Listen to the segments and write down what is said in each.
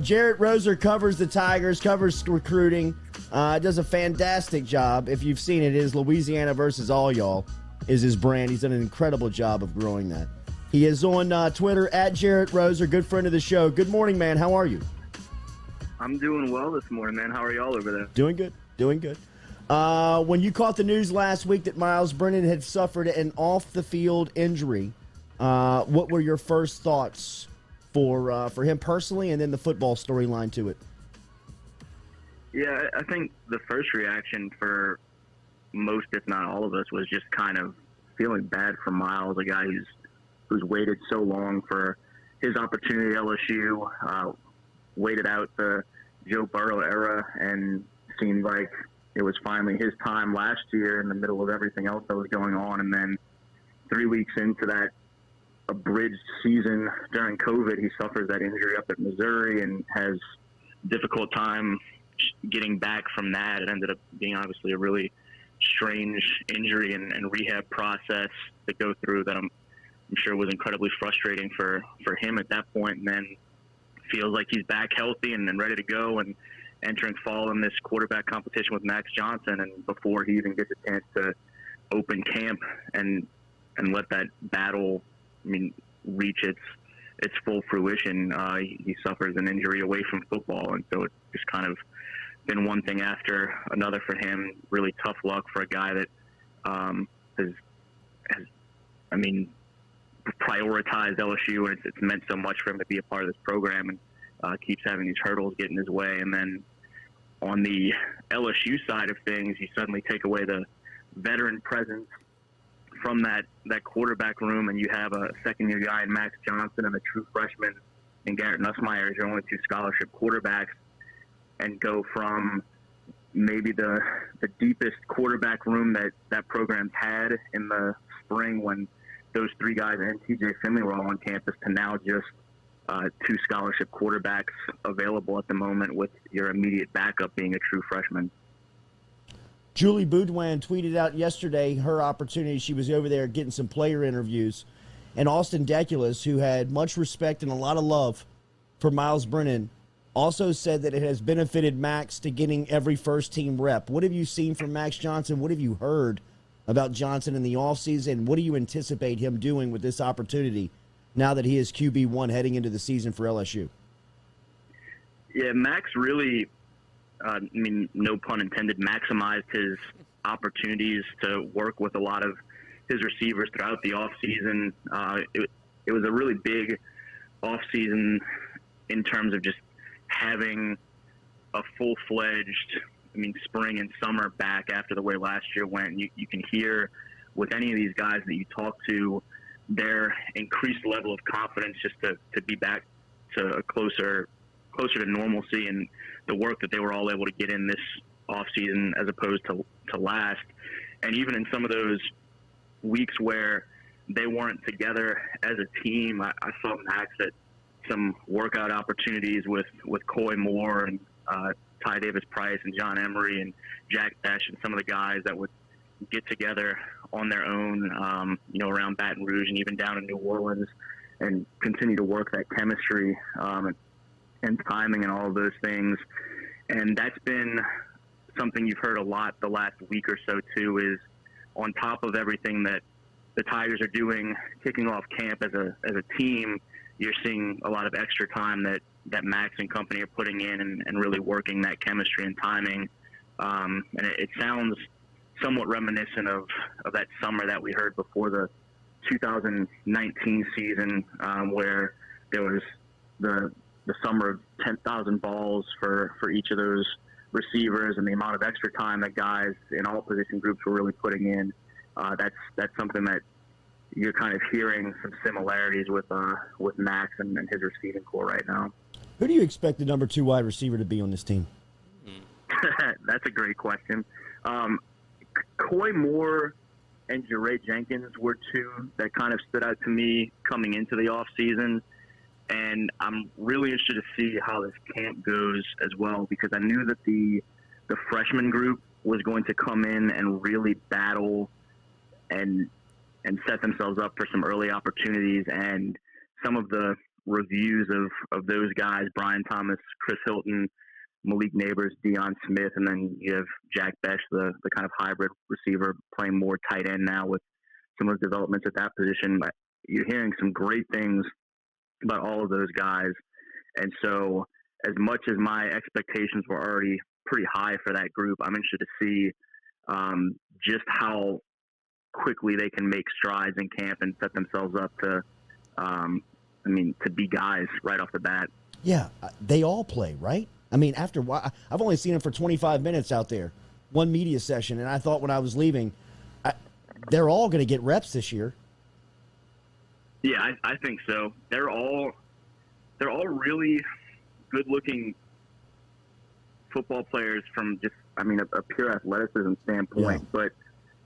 Jerit Roser covers the Tigers, covers recruiting, does a fantastic job. If you've seen it, it is Louisiana versus all y'all is his brand. He's done an incredible job of growing that. He is on Twitter at Jerit Roser, good friend of the show. Good morning, man. How are you? I'm doing well this morning, man. How are y'all over there? Doing good. When you caught the news last week that Myles Brennan had suffered an off-the-field injury, what were your first thoughts for him personally and then the football storyline to it? Yeah, I think the first reaction for most, if not all of us, was just kind of feeling bad for Myles, a guy who's waited so long for his opportunity at LSU, waited out the Joe Burrow era, and seemed like it was finally his time last year in the middle of everything else that was going on. And then 3 weeks into that abridged season during COVID, he suffers that injury up at Missouri and has a difficult time getting back from that. It ended up being obviously a really strange injury and rehab process to go through that I'm sure was incredibly frustrating for him at that point. And then feels like he's back healthy and ready to go and entering fall in this quarterback competition with Max Johnson. And before he even gets a chance to open camp and let that battle, reach its full fruition, he suffers an injury away from football. And so it's just kind of been one thing after another for him. Really tough luck for a guy that has prioritized LSU, and it's meant so much for him to be a part of this program, and keeps having these hurdles get in his way. And then on the LSU side of things, you suddenly take away the veteran presence from that quarterback room, and you have a second-year guy in Max Johnson and a true freshman in Garrett Nussmeier as your only two scholarship quarterbacks, and go from maybe the deepest quarterback room that program's had in the spring when those three guys and TJ Finley were all on campus to now just two scholarship quarterbacks available at the moment, with your immediate backup being a true freshman. Julie Boudouin tweeted out yesterday her opportunity. She was over there getting some player interviews. And Austin Deculus, who had much respect and a lot of love for Myles Brennan, also said that it has benefited Max to getting every first-team rep. What have you seen from Max Johnson? What have you heard about Johnson in the offseason? What do you anticipate him doing with this opportunity now that he is QB1 heading into the season for LSU? Yeah, Max really, no pun intended, maximized his opportunities to work with a lot of his receivers throughout the offseason. It was a really big offseason in terms of just having a full-fledged spring and summer back after the way last year went. You can hear with any of these guys that you talk to their increased level of confidence just to be back to closer to normalcy, and the work that they were all able to get in this offseason as opposed to last. And even in some of those weeks where they weren't together as a team, I saw Max at some workout opportunities with Coy Moore and Ty Davis-Price and John Emery and Jack Besh and some of the guys that would get together on their own, around Baton Rouge and even down in New Orleans, and continue to work that chemistry and timing and all of those things. And that's been something you've heard a lot the last week or so too, is on top of everything that the Tigers are doing, kicking off camp as a team, you're seeing a lot of extra time that Max and company are putting in and really working that chemistry and timing. And it sounds somewhat reminiscent of that summer that we heard before the 2019 season, where there was the summer of 10,000 balls for each of those receivers, and the amount of extra time that guys in all position groups were really putting in. That's something that you're kind of hearing some similarities with Max and his receiving core right now. Who do you expect the number 2 wide receiver to be on this team? That's a great question. Coy Moore and Jerit Jenkins were two that kind of stood out to me coming into the offseason. And I'm really interested to see how this camp goes as well, because I knew that the freshman group was going to come in and really battle and set themselves up for some early opportunities. And some of the reviews of those guys: Brian Thomas, Chris Hilton, Malik Neighbors, Deion Smith, and then you have Jack Besh, the kind of hybrid receiver, playing more tight end now with some of the developments at that position. You're hearing some great things about all of those guys. And so as much as my expectations were already pretty high for that group, I'm interested to see just how quickly they can make strides in camp and set themselves up to, to be guys right off the bat. Yeah, they all play, right? I mean, after I've only seen them for 25 minutes out there, one media session, and I thought when I was leaving, they're all going to get reps this year. Yeah, I think so. They're all really good-looking football players from just, a pure athleticism standpoint. Yeah. But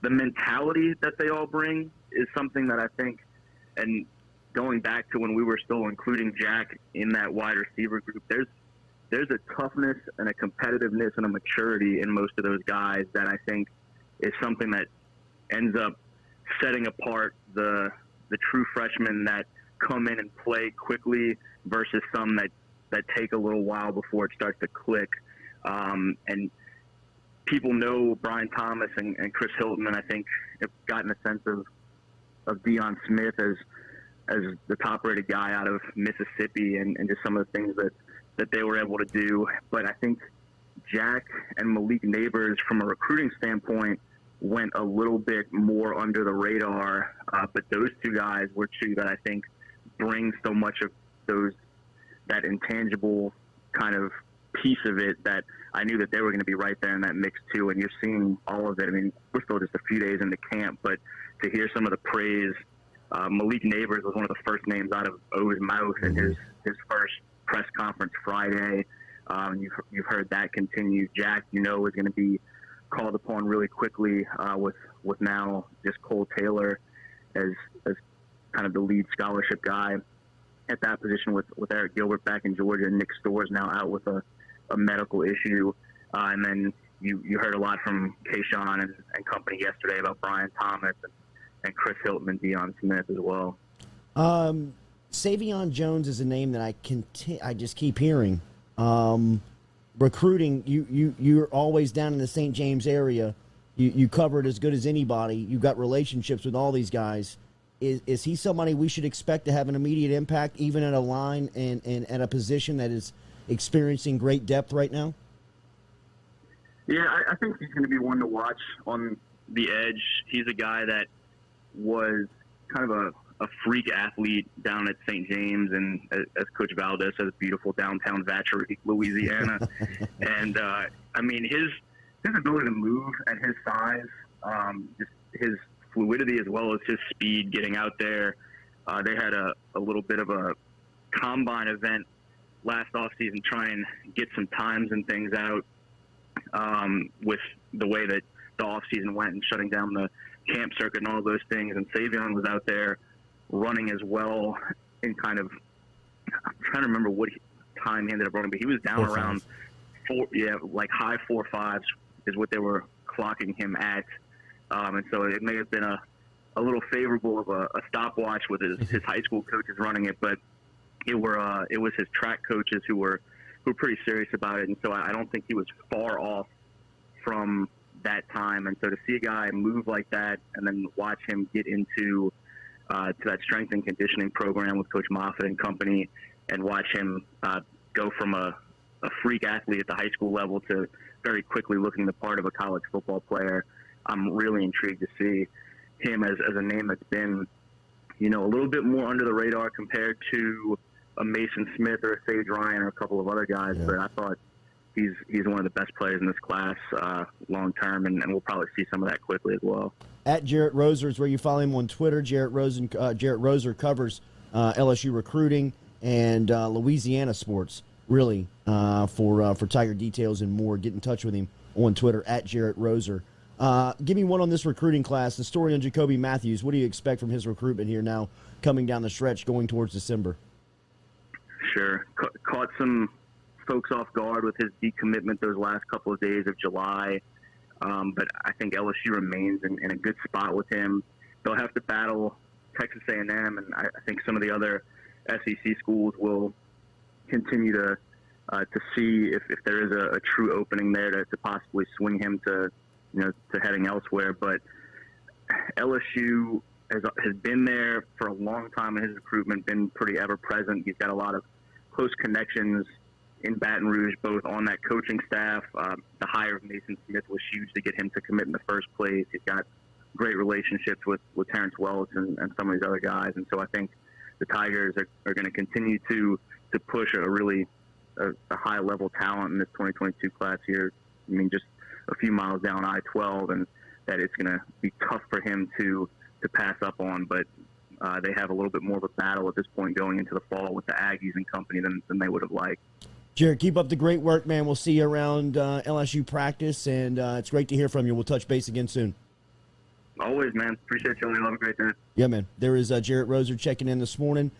the mentality that they all bring is something that I think, and going back to when we were still including Jack in that wide receiver group, there's a toughness and a competitiveness and a maturity in most of those guys that I think is something that ends up setting apart the true freshmen that come in and play quickly versus some that take a little while before it starts to click. And people know Brian Thomas and Chris Hilton, and I think have gotten a sense of Deion Smith as the top-rated guy out of Mississippi and just some of the things that they were able to do. But I think Jack and Malik Neighbors, from a recruiting standpoint, went a little bit more under the radar. But those two guys were two that I think bring so much of that intangible kind of piece of it that I knew that they were going to be right there in that mix too. And you're seeing all of it. I mean, we're still just a few days into camp, but to hear some of the praise, Malik Neighbors was one of the first names out of O's mouth in his first press conference Friday. You've heard that continue. Jack, is going to be called upon really quickly with now just Cole Taylor as kind of the lead scholarship guy at that position with Eric Gilbert back in Georgia, and Nick Storrs now out with a medical issue. And then you heard a lot from Kayshawn and company yesterday about Brian Thomas and Chris Hilton and Deion Smith as well. Savion Jones is a name that I just keep hearing. Recruiting, you're always down in the St. James area. You cover it as good as anybody. You've got relationships with all these guys. Is he somebody we should expect to have an immediate impact, even at a line and at a position that is experiencing great depth right now? Yeah, I think he's going to be one to watch on the edge. He's a guy that was kind of a freak athlete down at St. James, and as Coach Valdez says, beautiful downtown Vacherie, Louisiana. And his ability to move at his size, just his fluidity as well as his speed getting out there. They had a little bit of a combine event last offseason, try and get some times and things out with the way that the offseason went and shutting down the camp circuit and all those things. And Savion was out there running as well in kind of, I'm trying to remember what time he ended up running, but he was down around high 4.5s is what they were clocking him at. And so it may have been a little favorable of a stopwatch with his high school coaches running it, but it was his track coaches who were pretty serious about it. And so I don't think he was far off from that time. And so to see a guy move like that and then watch him get into to that strength and conditioning program with Coach Moffitt and company, and watch him go from a freak athlete at the high school level to very quickly looking the part of a college football player, I'm really intrigued to see him as a name that's been, a little bit more under the radar compared to a Mason Smith or a Sage Ryan or a couple of other guys. Yeah. But I thought he's one of the best players in this class long term, and we'll probably see some of that quickly as well. At Jerit Roser is where you follow him on Twitter. Jerit Roser covers LSU recruiting and Louisiana sports, really, for Tiger details and more. Get in touch with him on Twitter at Jerit Roser. Give me one on this recruiting class. The story on Jacoby Mathews. What do you expect from his recruitment here now, coming down the stretch, going towards December? Sure. Caught some folks off guard with his decommitment those last couple of days of July. But I think LSU remains in a good spot with him. They'll have to battle Texas A&M, and I think some of the other SEC schools will continue to see if there is a true opening there to possibly swing him to heading elsewhere. But LSU has been there for a long time in his recruitment, been pretty ever present. He's got a lot of close connections in Baton Rouge, both on that coaching staff. The hire of Mason Smith was huge to get him to commit in the first place. He's got great relationships with Terrence Wells and some of these other guys. And so I think the Tigers are going to continue to push a high-level talent in this 2022 class here. I mean, just a few miles down I-12, and that it's going to be tough for him to pass up on. But they have a little bit more of a battle at this point going into the fall with the Aggies and company than they would have liked. Jerit, keep up the great work, man. We'll see you around LSU practice, and it's great to hear from you. We'll touch base again soon. Always, man. Appreciate you. Have a great day. Yeah, man. There is Jerit Roser checking in this morning.